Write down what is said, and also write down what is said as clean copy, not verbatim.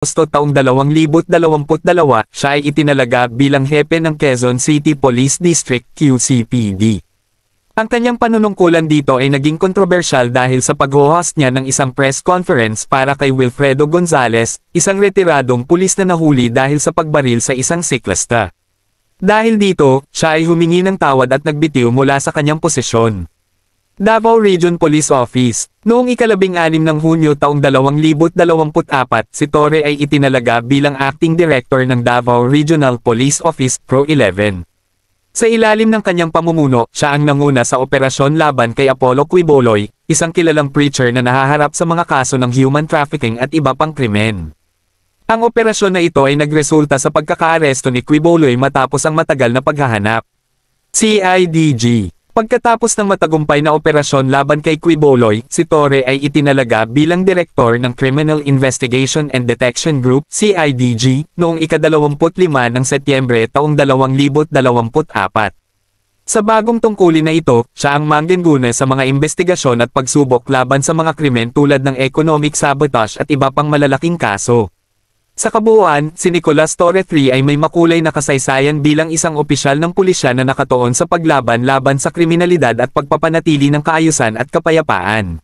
Agosto taong 2022, siya ay itinalaga bilang hepe ng Quezon City Police District QCPD. Ang kanyang panunungkulan dito ay naging kontrobersyal dahil sa pag-host niya ng isang press conference para kay Wilfredo Gonzales, isang retiradong pulis na nahuli dahil sa pagbaril sa isang siklista. Dahil dito, siya ay humingi ng tawad at nagbitiw mula sa kanyang posisyon. Davao Region Police Office. Noong ika-16 ng Hunyo taong 2024, si Torre ay itinalaga bilang Acting Director ng Davao Regional Police Office Pro 11. Sa ilalim ng kanyang pamumuno, siya ang nanguna sa operasyon laban kay Apollo Quiboloy, isang kilalang preacher na nahaharap sa mga kaso ng human trafficking at iba pang krimen. Ang operasyon na ito ay nagresulta sa pagkakaaresto ni Quiboloy matapos ang matagal na paghahanap. CIDG. Pagkatapos ng matagumpay na operasyon laban kay Quiboloy, si Torre ay itinalaga bilang direktor ng Criminal Investigation and Detection Group, CIDG, noong ika-25 ng Setyembre taong 2024. Sa bagong tungkulin na ito, siya ang manggenguna sa mga investigasyon at pagsubok laban sa mga krimen tulad ng economic sabotage at iba pang malalaking kaso. Sa kabuuan, si Nicolas Torre III ay may makulay na kasaysayan bilang isang opisyal ng pulisya na nakatuon sa paglaban laban sa kriminalidad at pagpapanatili ng kaayusan at kapayapaan.